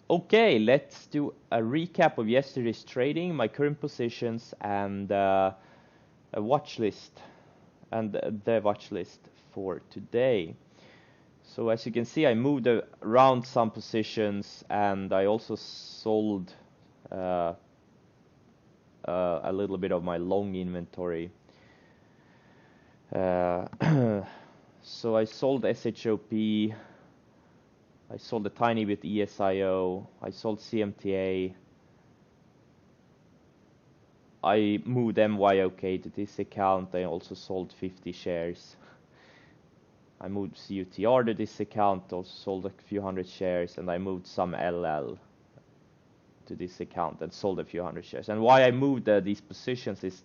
Okay, let's do a recap of yesterday's trading, my current positions, and a watch list, and the watch list for today. So as you can see, I moved around some positions, and I also sold a little bit of my long inventory. So I sold SHOP. I sold a tiny bit ESIO. I sold CMTA. I moved MYOK to this account. I also sold 50 shares. I moved CUTR to this account. Also sold a few hundred shares, and I moved some LL to this account and sold a few hundred shares. And why I moved these positions is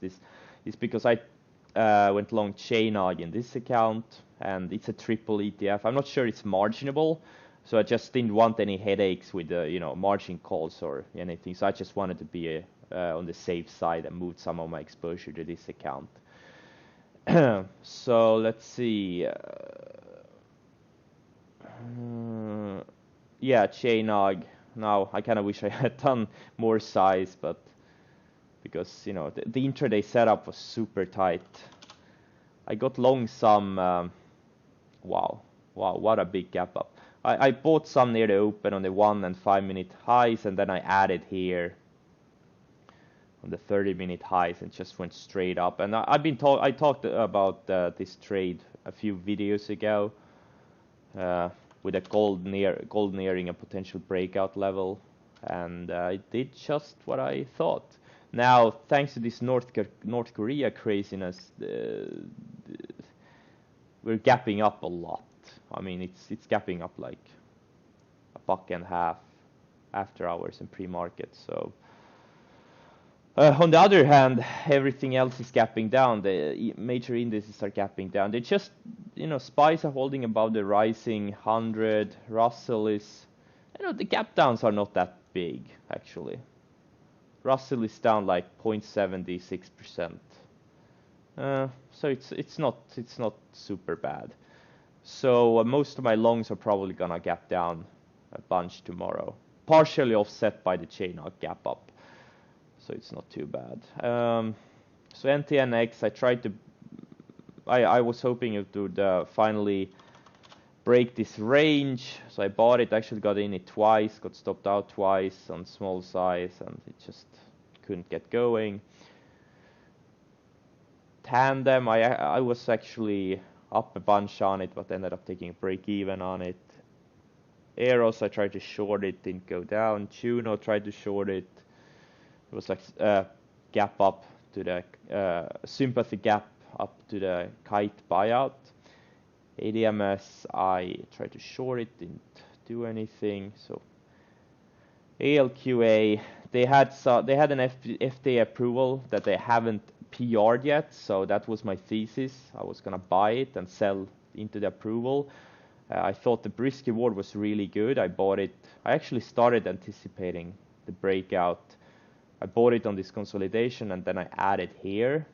because I went long ChainAg in this account, and it's a triple ETF. I'm not sure it's marginable. So I just didn't want any headaches with margin calls or anything. So I just wanted to be on the safe side and moved some of my exposure to this account. So let's see. Yeah, ChainAg. Now I kind of wish I had done more size, but because the intraday setup was super tight. I got long some. Wow, what a big gap up. I bought some near the open on the 1 and 5 minute highs, and then I added here on the 30-minute highs and just went straight up. And I talked about this trade a few videos ago with a gold nearing a potential breakout level, and I did just what I thought. Now, thanks to this North Korea craziness, we're gapping up a lot. I mean, it's gapping up like $1.50 after hours in pre-market. So on the other hand, everything else is gapping down. The major indices are gapping down. They just, SPYs are holding above the rising 100. Russell is, the gap downs are not that big actually. Russell is down like 0.76%. So it's not super bad. So most of my longs are probably gonna gap down a bunch tomorrow, partially offset by the ChainAg gap up. So it's not too bad. So NTNX, I was hoping it would finally break this range. So I bought it, actually got in it twice, got stopped out twice on small size, and it just couldn't get going. Tandem, I was actually up a bunch on it, but ended up taking a break even on it. Eros, I tried to short it, didn't go down. Juno tried to short it. It was like gap up to the sympathy gap up to the kite buyout. ADMS, I tried to short it, didn't do anything. So ALQA, they had an FDA approval that they haven't PR'd yet, so that was my thesis. I was gonna buy it and sell into the approval. I thought the risk reward was really good. I bought it. I actually started anticipating the breakout. I bought it on this consolidation, and then I added here.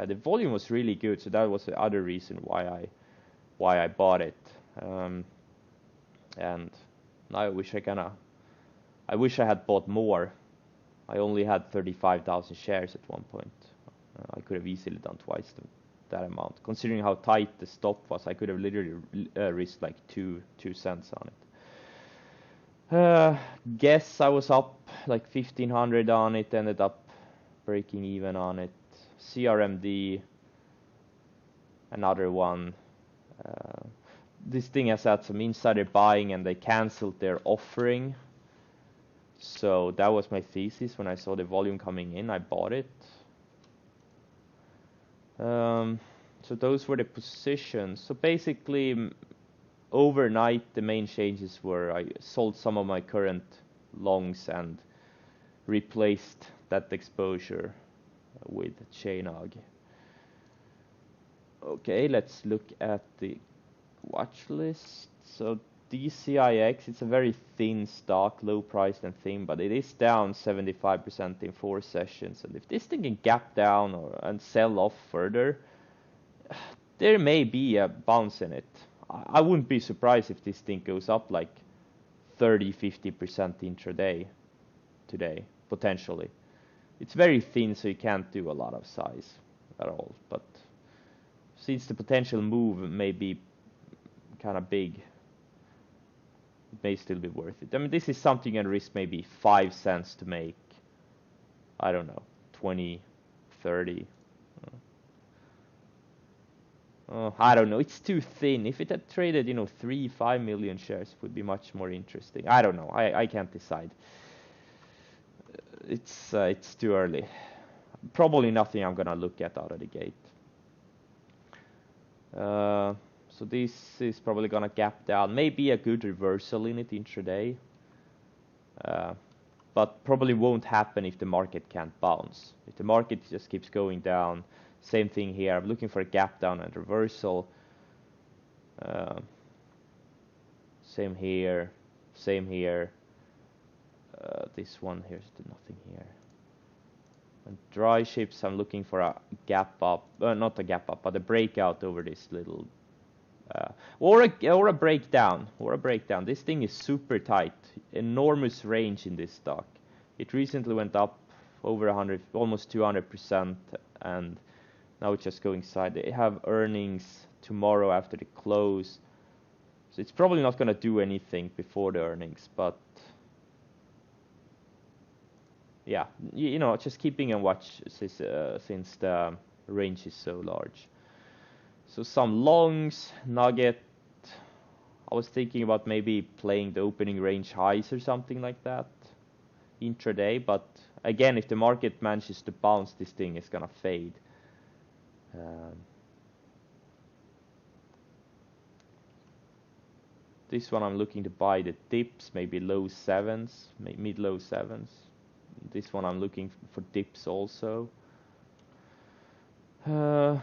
The volume was really good, so that was the other reason why I bought it. And I wish I had bought more. I only had 35,000 shares at one point. I could have easily done twice that amount. Considering how tight the stop was, I could have literally risked like 2 cents on it. Guess I was up like 1,500 on it, ended up breaking even on it. CRMD, another one. This thing has had some insider buying, and they canceled their offering. So that was my thesis. When I saw the volume coming in, I bought it. So those were the positions. So basically, overnight, the main changes were I sold some of my current longs and replaced that exposure with ChainAg. Okay, let's look at the watch list. So DCIX, it's a very thin stock, low priced and thin, but it is down 75% in 4 sessions. And if this thing can gap down and sell off further, there may be a bounce in it. I wouldn't be surprised if this thing goes up like 30-50% intraday today, potentially. It's very thin, so you can't do a lot of size at all. But since the potential move may be kind of big, it may still be worth it. I mean, this is something at risk maybe 5 cents to make, I don't know, 20, 30. I don't know. It's too thin. If it had traded, 3-5 million shares, it would be much more interesting. I don't know. I can't decide. It's too early. Probably nothing I'm gonna look at out of the gate. So this is probably gonna gap down. Maybe a good reversal in it intraday. But probably won't happen if the market can't bounce. If the market just keeps going down, same thing here. I'm looking for a gap down and reversal. Same here. Same here. This one here's nothing here. And dry ships, I'm looking for a gap up, not a gap up, but a breakout over this little, or a breakdown, This thing is super tight, enormous range in this stock. It recently went up over 100, almost 200%, and now it's just going side. They have earnings tomorrow after the close, so it's probably not going to do anything before the earnings, but yeah, just keeping and watch since the range is so large. So some longs, Nugget. I was thinking about maybe playing the opening range highs or something like that intraday, but again, if the market manages to bounce, this thing is gonna fade. This one I'm looking to buy the dips, maybe low sevens, mid low sevens. This one I'm looking for dips also. So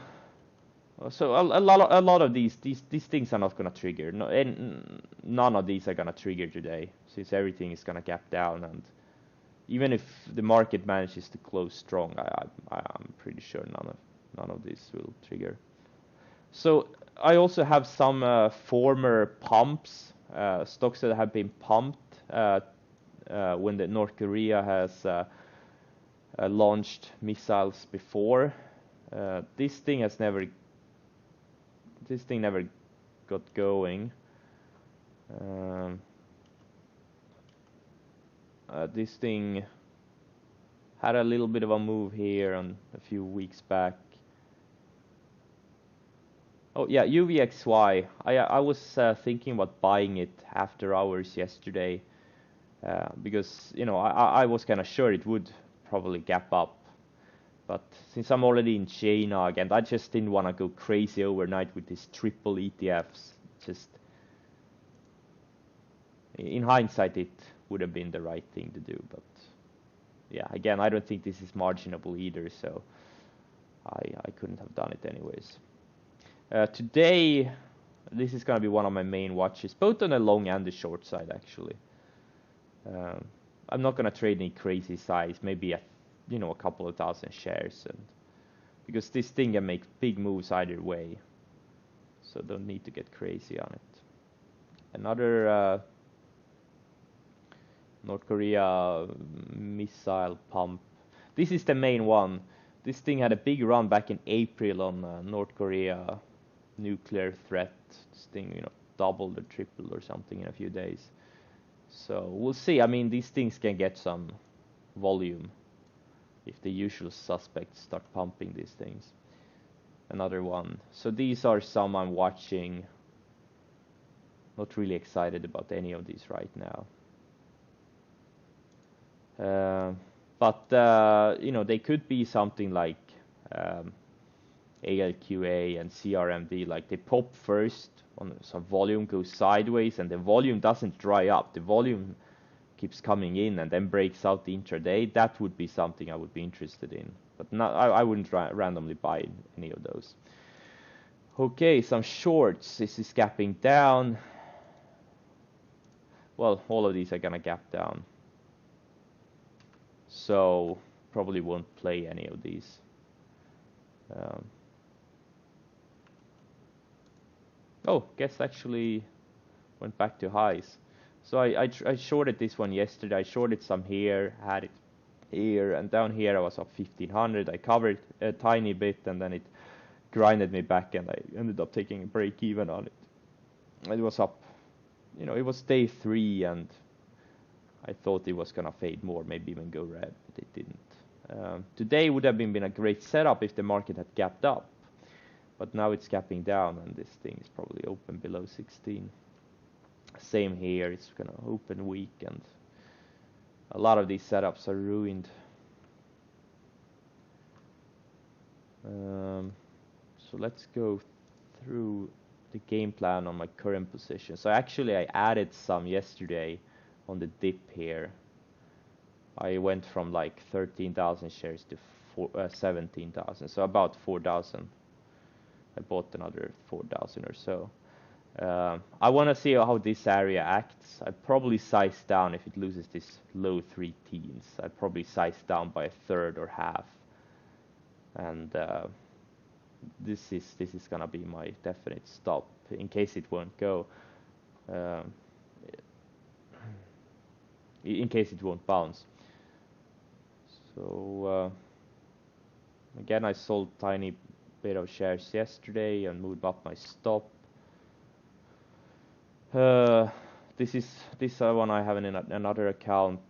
a lot of these things are not gonna trigger. No, and none of these are gonna trigger today, since everything is gonna gap down, and even if the market manages to close strong, I'm pretty sure none of these will trigger. So I also have some former pumps, stocks that have been pumped when the North Korea has launched missiles before. This thing never got going. This thing had a little bit of a move here on a few weeks back. Oh yeah, UVXY. I was thinking about buying it after hours yesterday, because I was kind of sure it would probably gap up, but since I'm already in China again, I just didn't want to go crazy overnight with these triple ETFs. Just in hindsight, it would have been the right thing to do, but yeah, again, I don't think this is marginable either, so I couldn't have done it anyways. Today, this is going to be one of my main watches, both on the long and the short side, actually. I'm not going to trade any crazy size, maybe a couple of thousand shares, and because this thing can make big moves either way, so don't need to get crazy on it. Another North Korea missile pump. This is the main one. This thing had a big run back in April on North Korea nuclear threat. This thing, doubled or tripled or something in a few days. So we'll see. I mean, these things can get some volume if the usual suspects start pumping these things. Another one. So these are some I'm watching. Not really excited about any of these right now. But they could be something like ALQA and CRMD, like they pop first on some volume, goes sideways, and the volume doesn't dry up. The volume keeps coming in and then breaks out the intraday. That would be something I would be interested in, but I wouldn't randomly buy any of those. Okay, some shorts. This is gapping down. Well, all of these are gonna gap down, so probably won't play any of these. Guess actually went back to highs. So I shorted this one yesterday. I shorted some here, had it here, and down here I was up 1500. I covered a tiny bit, and then it grinded me back, and I ended up taking a break even on it. It was up, it was day 3, and I thought it was gonna fade more, maybe even go red, but it didn't. Today would have been a great setup if the market had gapped up, but now it's gapping down, and this thing is probably open below 16. Same here, it's gonna open weak, and a lot of these setups are ruined. So let's go through the game plan on my current position. So actually I added some yesterday on the dip here. I went from like 13,000 shares to 17,000, so about 4,000. I bought another 4,000 or so. I want to see how this area acts. I'd probably size down if it loses this low 3 teens. I'd probably size down by a third or half. And this is gonna be my definite stop in case it won't go. In case it won't bounce. So again, I sold tiny bit of shares yesterday and moved up my stop. This one I have in another account,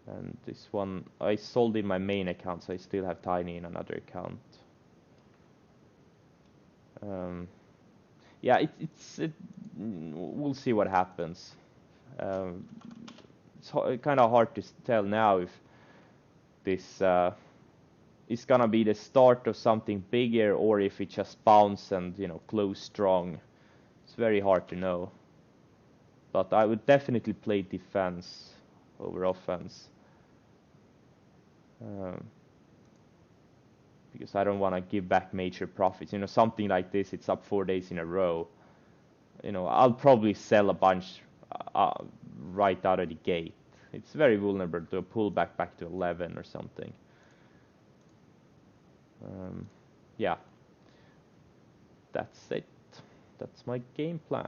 and this one I sold in my main account, so I still have tiny in another account. Yeah, we'll see what happens. It's kind of hard to tell now if this is gonna be the start of something bigger or if it just bounce and close strong. It's very hard to know. But I would definitely play defense over offense. Because I don't want to give back major profits. Something like this, it's up 4 days in a row. I'll probably sell a bunch right out of the gate. It's very vulnerable to a pullback back to 11 or something. Yeah, that's it. That's my game plan.